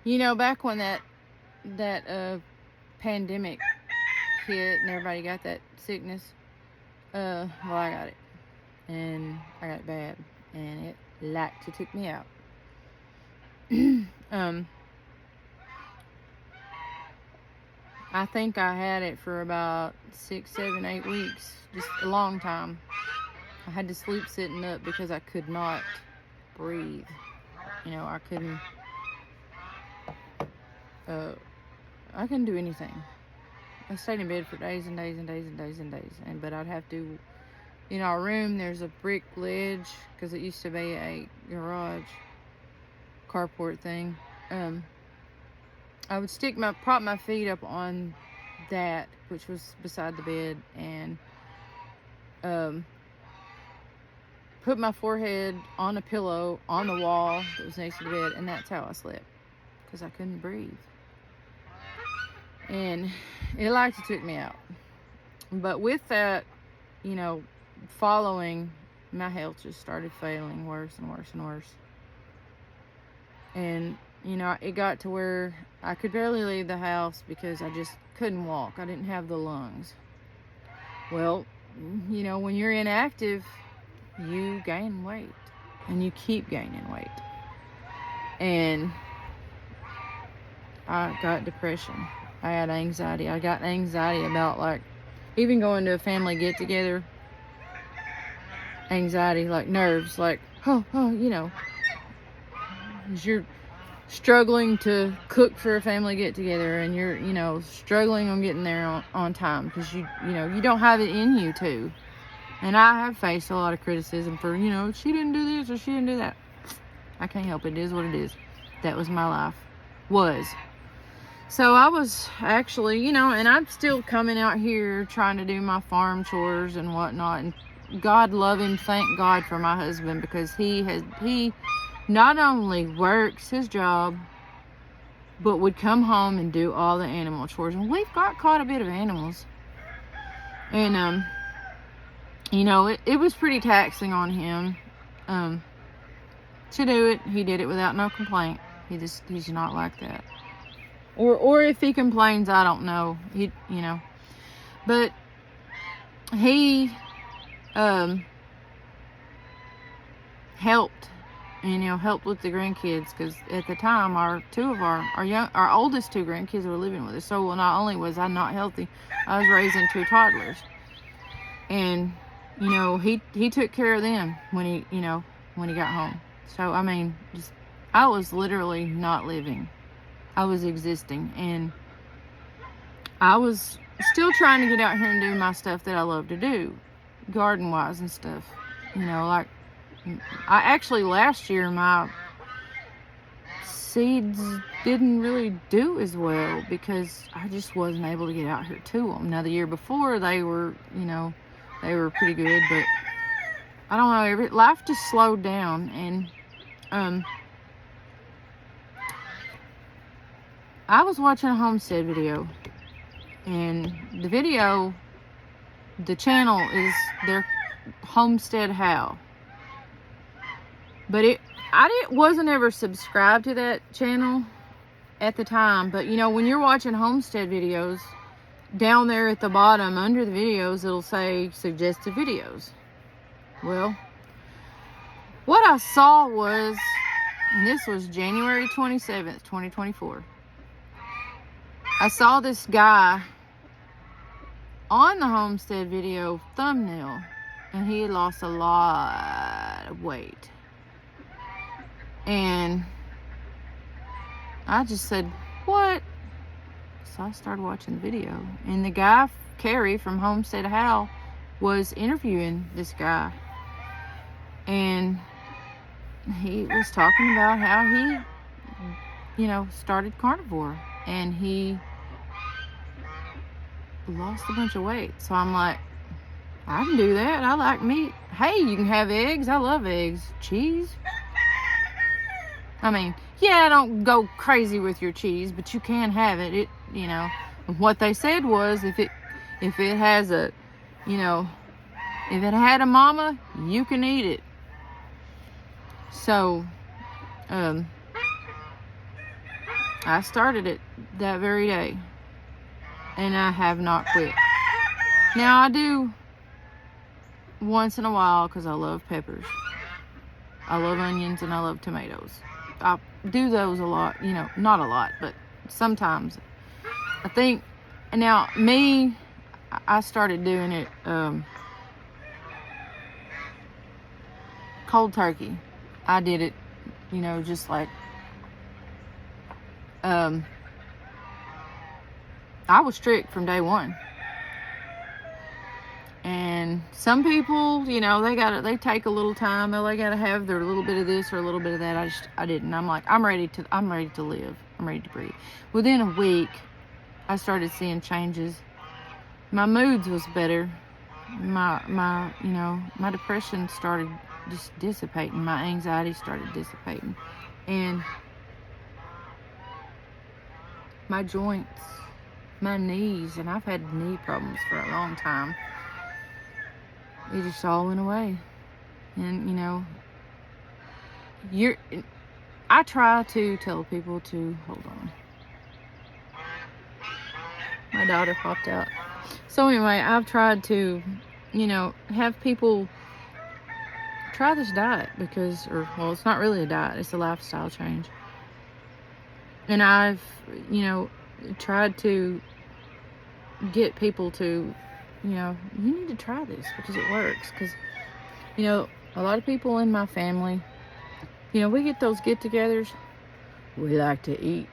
You know, back when that pandemic hit and everybody got that sickness, well, I got it. And I got it bad. And it took me out. I think I had it for about 6, 7, 8 weeks. Just a long time. I had to sleep sitting up because I could not breathe. You know, I couldn't do anything. I stayed in bed for days and days and days and days and days. But I'd have to, in our room, there's a brick ledge because it used to be a garage carport thing. I would prop my feet up on that, which was beside the bed, and put my forehead on a pillow on the wall that was next to the bed, and that's how I slept because I couldn't breathe. And it took me out. But with that, you know, following, my health just started failing worse and worse and worse. And, you know, it got to where I could barely leave the house because I just couldn't walk. I didn't have the lungs. Well, you know, when you're inactive, you gain weight. And you keep gaining weight. And I got depression. I had anxiety. I got anxiety about, like, even going to a family get-together. Anxiety, like nerves, like, you know. You're struggling to cook for a family get-together, and you're, you know, struggling on getting there on time because you know, you don't have it in you to. And I have faced a lot of criticism for, you know, she didn't do this or she didn't do that. I can't help it. It is what it is. That was my life. So I was actually, you know, and I'm still coming out here trying to do my farm chores and whatnot. And God love him. Thank God for my husband, because he not only works his job, but would come home and do all the animal chores. And we've got quite a bit of animals. And, you know, it was pretty taxing on him to do it. He did it without no complaint. He's not like that. Or if he complains, I don't know. You know. But he helped. And, you know, helped with the grandkids, because at the time our oldest 2 grandkids were living with us. So, well, not only was I not healthy, I was raising 2 toddlers, and, you know, he took care of them when he got home. So, I mean, I was literally not living. I was existing, and I was still trying to get out here and do my stuff that I love to do, garden wise and stuff. You know, like, I actually, last year, my seeds didn't really do as well because I just wasn't able to get out here to them. Now, the year before, they were pretty good, but I don't know, life just slowed down. And I was watching a homestead video, and the channel is their HomeSteadHow. But I wasn't ever subscribed to that channel at the time. But, you know, when you're watching homestead videos, down there at the bottom under the videos, it'll say suggested videos. Well, what I saw was, and this was January 27th, 2024. I saw this guy on the homestead video thumbnail, and he had lost a lot of weight. And I just said, what? So I started watching the video. And the guy, Carrie from HomeSteadHow, was interviewing this guy. And he was talking about how he, you know, started carnivore. And he lost a bunch of weight. So I'm like, I can do that. I like meat. Hey, you can have eggs. I love eggs. Cheese. I mean, yeah, don't go crazy with your cheese, but you can have it. It, you know, what they said was, if it has a, you know, if it had a mama, you can eat it. So, I started it that very day, and I have not quit. Now, I do once in a while because I love peppers. I love onions and I love tomatoes. I do those a lot, you know, not a lot, but sometimes. I think, now, me, I started doing it cold turkey. I did it, you know, just like, I was strict from day one. And some people, you know, they take a little time. They gotta have their little bit of this or a little bit of that. I didn't. I'm like, I'm ready to live. I'm ready to breathe. Within a week, I started seeing changes. My moods was better. My you know, my depression started just dissipating. My anxiety started dissipating. And my joints, my knees, and I've had knee problems for a long time. It just all went away. And, you know, I try to tell people to, hold on. My daughter popped out. So anyway, I've tried to, you know, have people try this diet because, well, it's not really a diet, it's a lifestyle change. And I've, you know, tried to get people to, you know, you need to try this because it works. Because, you know, a lot of people in my family, you know, we get those get-togethers, we like to eat.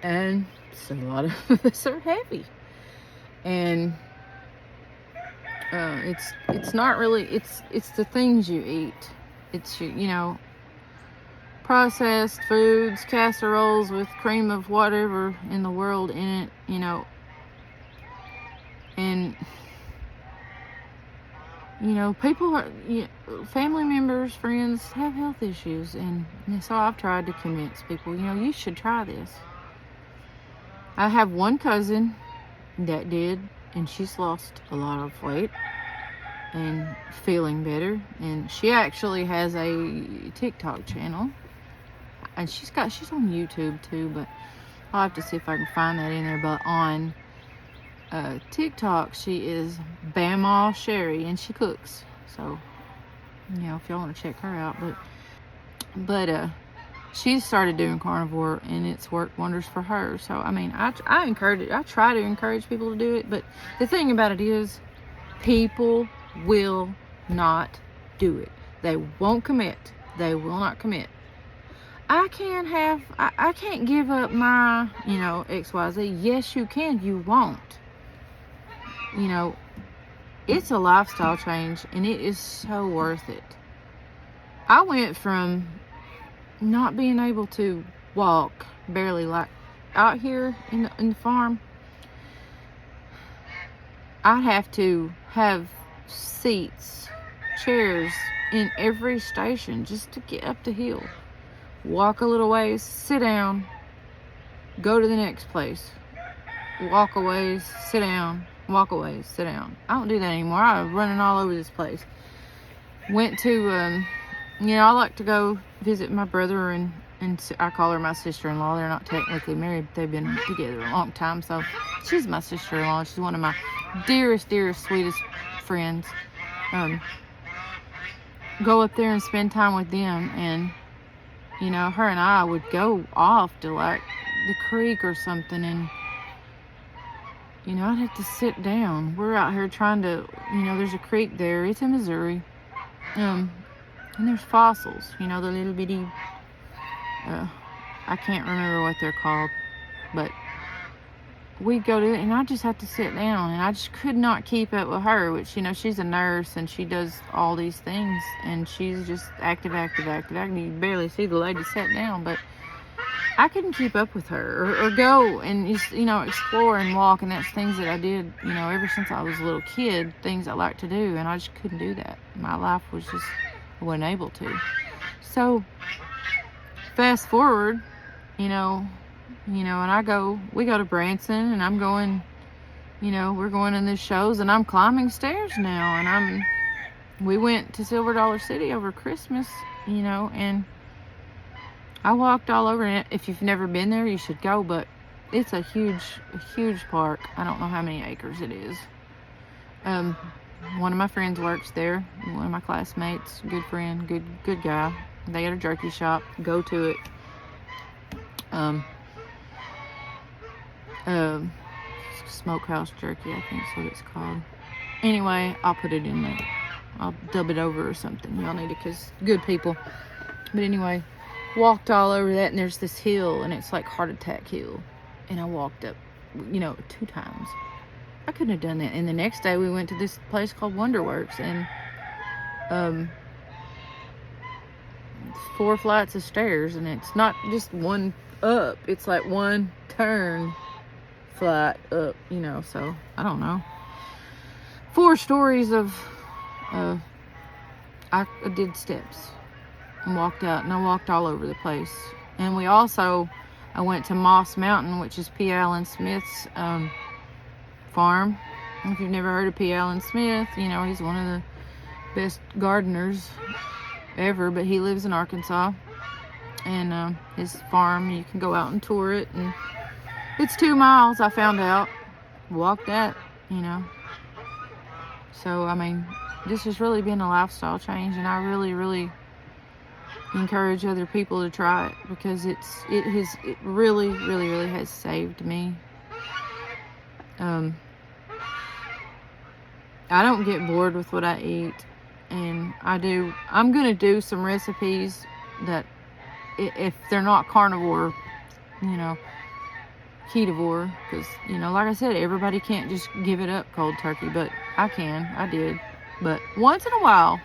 And so a lot of us are heavy. And it's not really, it's the things you eat. It's, you know, processed foods, casseroles with cream of whatever in the world in it, you know. And, you know, people are, family members, friends have health issues. And so I've tried to convince people, you know, you should try this. I have one cousin that did, and she's lost a lot of weight and feeling better. And she actually has a TikTok channel. And she's on YouTube too, but I'll have to see if I can find that in there. But on TikTok, she is Bama Sherry, and she cooks. So, you know, if y'all want to check her out, but she started doing carnivore, and it's worked wonders for her. So, I mean, I try to encourage people to do it, but the thing about it is, people will not do it. They won't commit. They will not commit. I can't give up my, you know, XYZ. Yes, you can. You won't. You know, it's a lifestyle change, and it is so worth it. I went from not being able to walk, barely, like out here in the farm. I'd have to have seats, chairs in every station just to get up the hill. Walk a little ways, sit down, go to the next place. Walk a ways, sit down. Walk away, sit down. I don't do that anymore. I'm running all over this place. Went to, you know, I like to go visit my brother and I call her my sister-in-law. They're not technically married, but they've been together a long time. So she's my sister-in-law. She's one of my dearest, sweetest friends. Go up there and spend time with them. And, you know, her and I would go off to like the creek or something, and you know, I'd have to sit down. We're out here trying to, you know, there's a creek there. It's in Missouri. And there's fossils, you know, the little bitty, I can't remember what they're called. But we'd go to it, and I just have to sit down. And I just could not keep up with her, which, you know, she's a nurse, and she does all these things. And she's just active. You barely see the lady sit down, but I couldn't keep up with her, or go and just, you know, explore and walk, and that's things that I did, you know, ever since I was a little kid, things I like to do, and I just couldn't do that. My life was just, I wasn't able to. So, fast forward, you know, and we go to Branson, and I'm going, you know, we're going in these shows, and I'm climbing stairs now, and we went to Silver Dollar City over Christmas, you know, and I walked all over it. If you've never been there, you should go, but it's a huge park. I don't know how many acres it is. One of my friends works there. One of my classmates, good friend, good guy. They got a jerky shop. Go to it. Smokehouse jerky, I think is what it's called. Anyway, I'll put it in there. I'll dub it over or something. Y'all need it, because good people. But anyway, walked all over that, and there's this hill, and it's like Heart Attack Hill. And I walked up, 2 times. I couldn't have done that. And the next day we went to this place called Wonderworks, and 4 flights of stairs, and it's not just one up, it's like one turn flight up, so I don't know. 4 stories of I did steps and walked out, and I walked all over the place. And I went to Moss Mountain, which is P. Allen Smith's farm. If you've never heard of P. Allen Smith, he's one of the best gardeners ever, but he lives in Arkansas. And his farm, you can go out and tour it, and it's 2 miles, I found out. Walked that, So, I mean, this has really been a lifestyle change, and I really encourage other people to try it, because it really has saved me. I don't get bored with what I eat, and I'm gonna do some recipes that, if they're not carnivore, ketovore, because like I said, everybody can't just give it up cold turkey, but I did, but once in a while.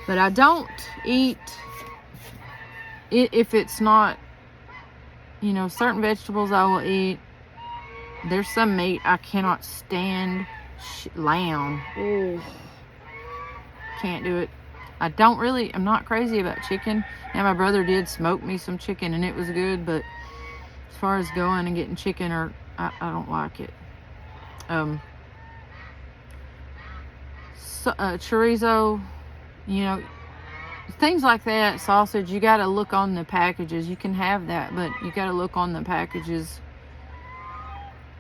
But I don't eat it if it's not, certain vegetables I will eat. There's some meat I cannot stand. Lamb. Ooh. Can't do it. I'm not crazy about chicken. Now, my brother did smoke me some chicken, and it was good, but as far as going and getting chicken, I don't like it. Chorizo, things like that, sausage, you got to look on the packages. You can have that, but you got to look on the packages.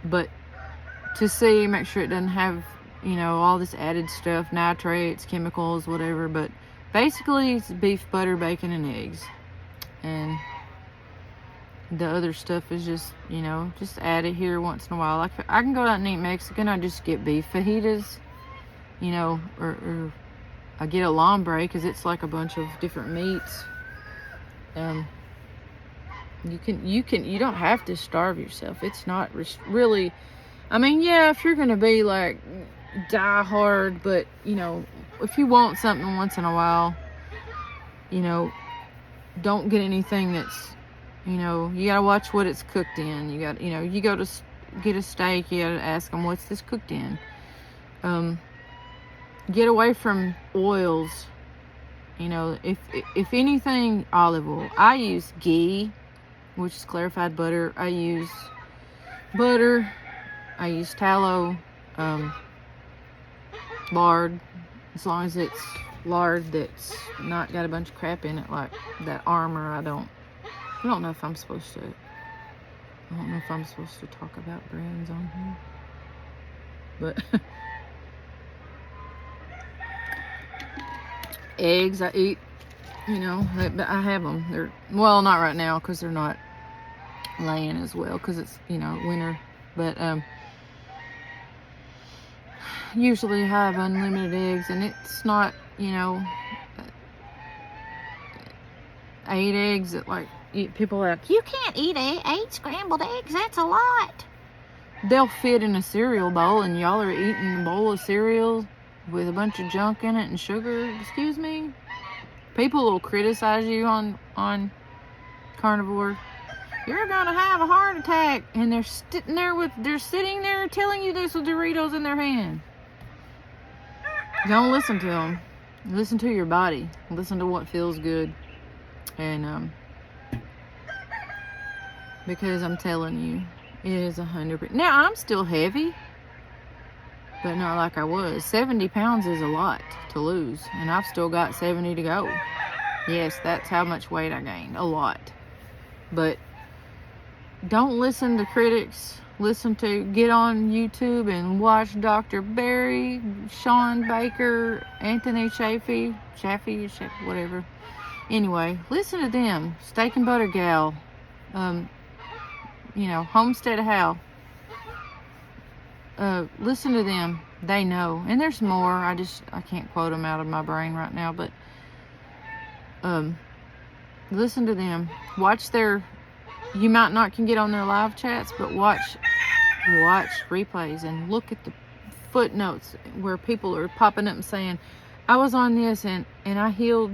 But to see, make sure it doesn't have, all this added stuff, nitrates, chemicals, whatever. But basically, it's beef, butter, bacon, and eggs. And the other stuff is just, just add it here once in a while. Like, I can go out and eat Mexican, I just get beef fajitas, or I get a lambre, because it's like a bunch of different meats. You don't have to starve yourself. It's not really, I mean, yeah, if you're going to be like die hard, but if you want something once in a while, don't get anything that's, you got to watch what it's cooked in. You got, you go to get a steak, you got to ask them, what's this cooked in? Get away from oils. If anything, olive oil. I use ghee, which is clarified butter. I use butter. I use tallow, lard, as long as it's lard that's not got a bunch of crap in it, like that Armour. I don't know if I'm supposed to. I don't know if I'm supposed to talk about brands on here, but eggs I eat. I have them. They're, well, not right now, because they're not laying as well, because it's winter. But usually I have unlimited eggs, and it's not 8 eggs that, like, people are like, you can't eat 8 scrambled eggs, that's a lot. They'll fit in a cereal bowl, and y'all are eating a bowl of cereal with a bunch of junk in it and sugar. Excuse me. People will criticize you on carnivore. You're gonna have a heart attack, and they're sitting there telling you this with Doritos in their hand. Don't listen to them. Listen to your body. Listen to what feels good. And because I'm telling you, it is 100%. Now, I'm still heavy, but not like I was. 70 pounds is a lot to lose, and I've still got 70 to go. Yes, that's how much weight I gained. A lot. But don't listen to critics. Get on YouTube and watch Dr. Berry, Shawn Baker, Anthony Chaffee, whatever. Anyway, listen to them. Steak and Butter Gal, HomeSteadHow. Listen to them. They know. And there's more. I can't quote them out of my brain right now, but listen to them. Watch you might not can get on their live chats, but watch replays and look at the footnotes where people are popping up and saying, I was on this and I healed,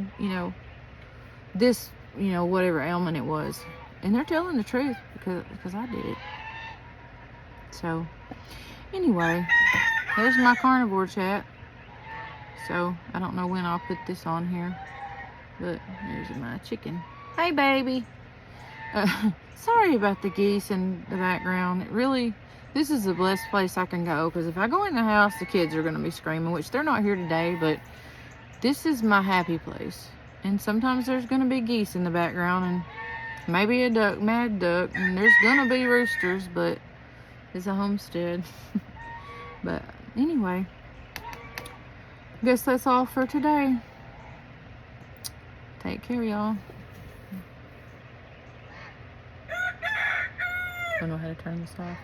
this, whatever ailment it was. And they're telling the truth because I did it. So anyway, there's my carnivore chat. So I don't know when I'll put this on here, but there's my chicken. Hey, baby. Sorry about the geese in the background. This is the blessed place I can go, because if I go in the house, the kids are going to be screaming, which they're not here today, but this is my happy place. And sometimes there's going to be geese in the background, and maybe a mad duck, and there's going to be roosters, but it's a homestead. But anyway, I guess that's all for today. Take care, y'all. I don't know how to turn this off.